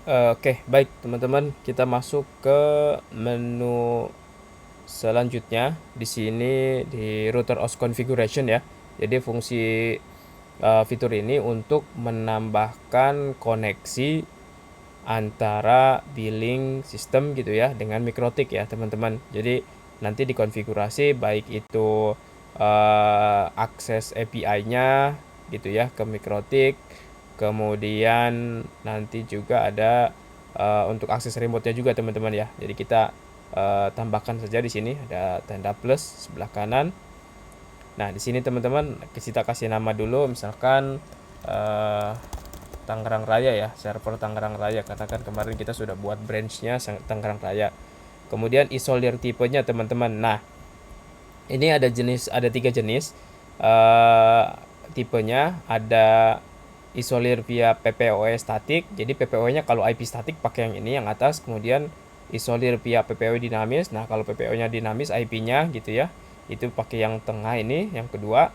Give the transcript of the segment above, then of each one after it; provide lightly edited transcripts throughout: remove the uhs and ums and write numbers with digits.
Oke, baik teman-teman, kita masuk ke menu selanjutnya. Di sini di router OS configuration ya. Jadi fungsi fitur ini untuk menambahkan koneksi antara billing system gitu ya dengan Mikrotik ya teman-teman. Jadi nanti dikonfigurasi baik itu akses API-nya gitu ya ke Mikrotik. Kemudian nanti juga ada untuk akses remote-nya juga teman-teman ya. Jadi kita tambahkan saja di sini ada tanda plus sebelah kanan. Nah, di sini teman-teman kita kasih nama dulu misalkan eh, Tangerang Raya ya, server Tangerang Raya karena kan kemarin kita sudah buat branch-nya Tangerang Raya. Kemudian isolir tipenya teman-teman. Nah, ini ada tiga jenis eh, tipenya. Ada isolir via PPOE statik. Jadi PPOE-nya kalau IP statik pakai yang ini yang atas. Kemudian isolir via PPOE dinamis. Nah, kalau PPO-nya dinamis IP-nya gitu ya. Itu pakai yang tengah ini, yang kedua.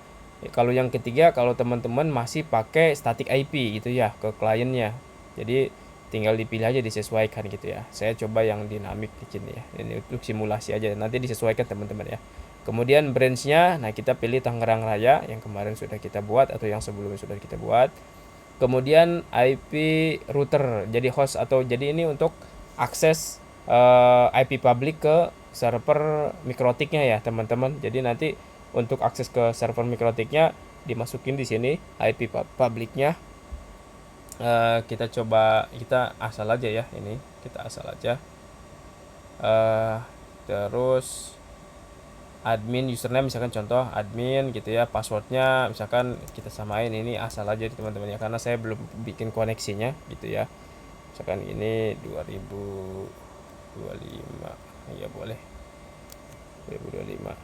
Kalau yang ketiga, kalau teman-teman masih pakai static IP gitu ya ke kliennya. Jadi tinggal dipilih aja disesuaikan gitu ya. Saya coba yang dinamik di sini ya. Ini untuk simulasi aja. Nanti disesuaikan teman-teman ya. Kemudian branch-nya, nah kita pilih Tangerang Raya yang kemarin sudah kita buat atau yang sebelumnya sudah kita buat. Kemudian IP router, jadi host atau jadi ini untuk akses IP public ke server Mikrotiknya ya teman-teman. Jadi nanti untuk akses ke server Mikrotiknya dimasukin di sini IP publiknya. Kita coba kita asal aja ya ini, kita asal aja. Terus admin username misalkan contoh admin gitu ya, passwordnya misalkan kita samain ini asal aja teman-teman ya karena saya belum bikin koneksinya gitu ya, misalkan ini 2025 ya boleh 2025.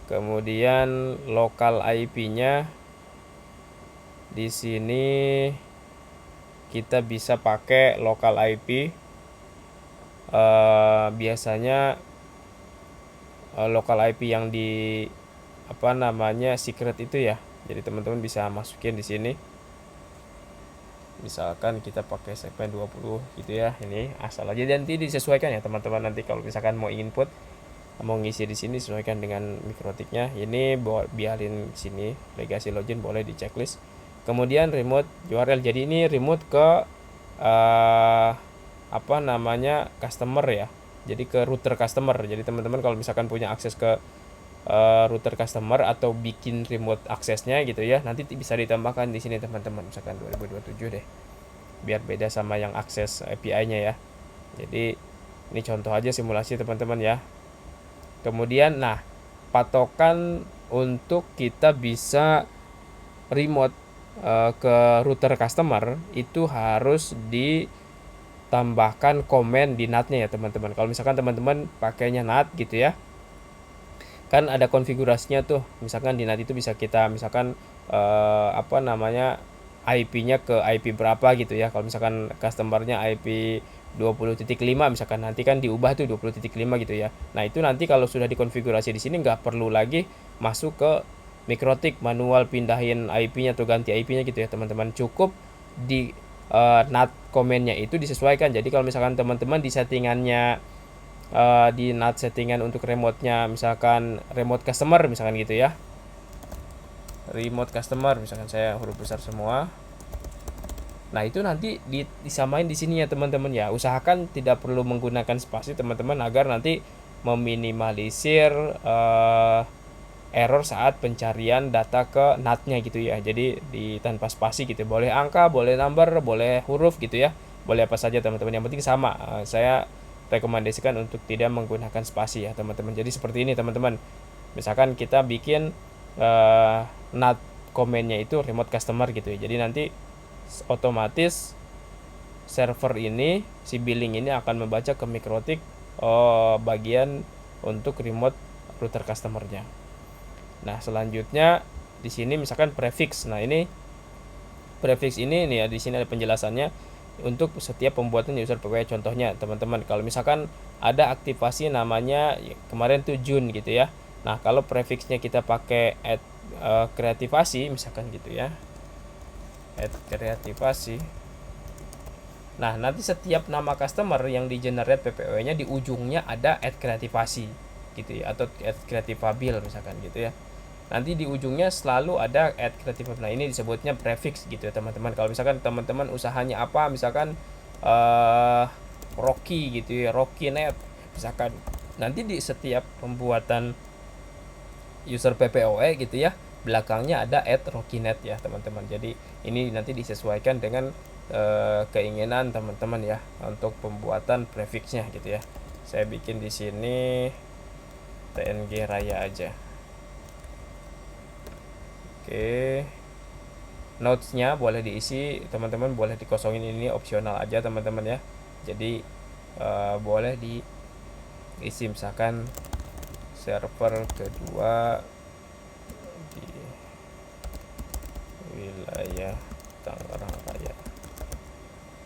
Kemudian lokal IP-nya di sini kita bisa pakai lokal IP. Biasanya lokal IP yang di apa namanya secret itu ya. Jadi teman-teman bisa masukin di sini. Misalkan kita pakai segmen 20 gitu ya. Ini asal aja nanti disesuaikan ya teman-teman, nanti kalau misalkan mau input mau ngisi di sini sesuaikan dengan Mikrotiknya. Ini biarin sini legacy login boleh di checklist. Kemudian remote URL. Jadi ini remote ke apa namanya customer ya. Jadi ke router customer. Jadi teman-teman kalau misalkan punya akses ke router customer atau bikin remote aksesnya gitu ya, nanti bisa ditambahkan di sini teman-teman, misalkan 2027 deh, biar beda sama yang akses API-nya ya. Jadi ini contoh aja simulasi teman-teman ya. Kemudian nah, patokan untuk kita bisa remote ke router customer itu harus ditambahkan komen di NAT-nya ya teman-teman. Kalau misalkan teman-teman pakainya NAT gitu ya, kan ada konfigurasinya tuh, misalkan di NAT itu bisa kita misalkan apa namanya IP-nya ke IP berapa gitu ya. Kalau misalkan customernya IP 20.5 misalkan, nanti kan diubah tuh 20.5 gitu ya. Nah itu nanti kalau sudah dikonfigurasi di sini nggak perlu lagi masuk ke Mikrotik manual pindahin IP-nya atau ganti IP-nya gitu ya teman-teman. Cukup di NAT komennya itu disesuaikan. Jadi kalau misalkan teman-teman di settingannya di NAT settingan untuk remote-nya misalkan remote customer misalkan gitu ya, remote customer misalkan saya huruf besar semua. Nah itu nanti disamain di sini ya teman-teman ya. Usahakan tidak perlu menggunakan spasi teman-teman agar nanti meminimalisir error saat pencarian data ke NAT-nya gitu ya. Jadi di tanpa spasi gitu. Boleh angka, boleh number, boleh huruf gitu ya. Boleh apa saja teman-teman. Yang penting sama. Saya rekomendasikan untuk tidak menggunakan spasi ya teman-teman. Jadi seperti ini teman-teman. Misalkan kita bikin NAT komennya itu remote customer gitu ya. Jadi nanti otomatis server ini, si billing ini akan membaca ke Mikrotik bagian untuk remote router customernya. Nah selanjutnya di sini misalkan prefix. Nah ini prefix ini nih ya, di sini ada penjelasannya untuk setiap pembuatan user PWA. Contohnya teman-teman kalau misalkan ada aktivasi namanya kemarin tuh June gitu ya. Nah kalau prefixnya kita pakai add kreativasi misalkan gitu ya, add kreativasi. Nah, nanti setiap nama customer yang di generate PPOE-nya di ujungnya ada add kreativasi gitu ya, atau add kreativabil misalkan gitu ya. Nanti di ujungnya selalu ada add kreativabil. Nah, ini disebutnya prefix gitu ya teman-teman. Kalau misalkan teman-teman usahanya apa, misalkan Rocky gitu ya, Rocky Net misalkan, nanti di setiap pembuatan user PPOE gitu ya, belakangnya ada @rockynet ya teman-teman. Jadi ini nanti disesuaikan dengan keinginan teman-teman ya untuk pembuatan prefixnya gitu ya. Saya bikin di sini TNG Raya aja. Oke. Notesnya boleh diisi, teman-teman boleh dikosongin, ini opsional aja teman-teman ya. Jadi boleh diisi misalkan server kedua di wilayah Tangerang Raya.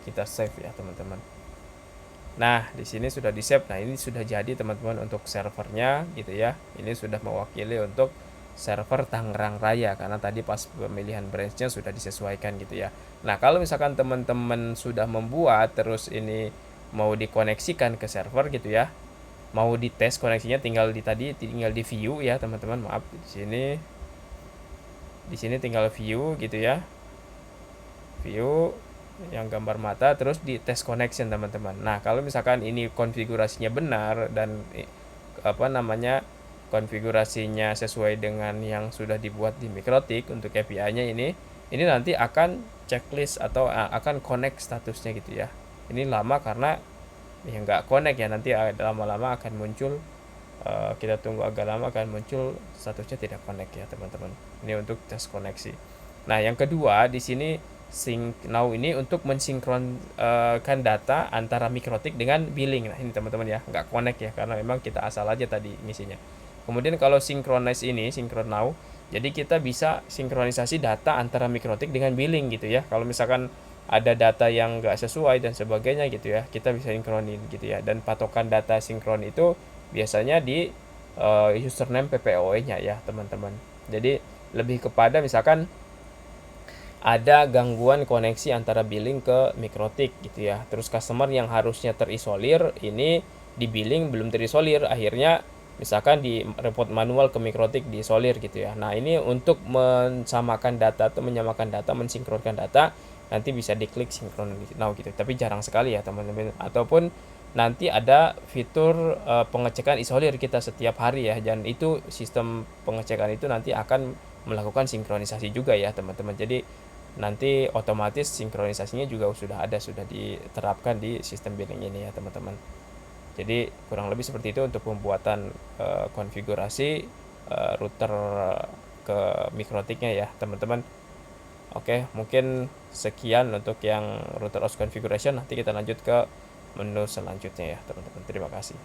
Kita save ya teman-teman. Nah, di sini sudah di save. Nah, ini sudah jadi teman-teman untuk servernya gitu ya. Ini sudah mewakili untuk server Tangerang Raya karena tadi pas pemilihan branchnya sudah disesuaikan gitu ya. Nah, kalau misalkan teman-teman sudah membuat terus ini mau dikoneksikan ke server gitu ya, mau dites koneksinya, tinggal di view ya teman-teman. Maaf, di sini tinggal view gitu ya, view yang gambar mata, terus di test connection teman-teman. Nah, kalau misalkan ini konfigurasinya benar dan konfigurasinya sesuai dengan yang sudah dibuat di MikroTik untuk API-nya ini nanti akan checklist atau akan connect statusnya gitu ya. Ini lama karena ya nggak connect ya, nanti lama-lama akan muncul, kita tunggu agak lama akan muncul statusnya tidak connect ya teman-teman. Ini untuk tes koneksi. Nah, yang kedua di sini sync now ini untuk mensinkronkan data antara MikroTik dengan billing. Nah, ini teman-teman ya, nggak connect ya karena memang kita asal aja tadi ngisinya. Kemudian kalau synchronize ini, synchron now, jadi kita bisa sinkronisasi data antara MikroTik dengan billing gitu ya. Kalau misalkan ada data yang nggak sesuai dan sebagainya gitu ya, kita bisa sinkronin gitu ya. Dan patokan data sinkron itu biasanya di username PPOE-nya ya teman-teman. Jadi lebih kepada misalkan ada gangguan koneksi antara billing ke MikroTik gitu ya. Terus customer yang harusnya terisolir ini di billing belum terisolir, akhirnya misalkan di report manual ke MikroTik diisolir gitu ya. Nah, ini untuk mensamakan data atau menyamakan data, mensinkronkan data, nanti bisa diklik sinkron now gitu. Tapi jarang sekali ya teman-teman. Ataupun nanti ada fitur pengecekan isolir kita setiap hari ya, dan itu sistem pengecekan itu nanti akan melakukan sinkronisasi juga ya teman-teman. Jadi nanti otomatis sinkronisasinya juga sudah diterapkan di sistem billing ini ya teman-teman. Jadi kurang lebih seperti itu untuk pembuatan konfigurasi router ke MikroTiknya ya teman-teman. Oke, mungkin sekian untuk yang router OS configuration. Nanti kita lanjut ke menu selanjutnya ya teman-teman. Terima kasih.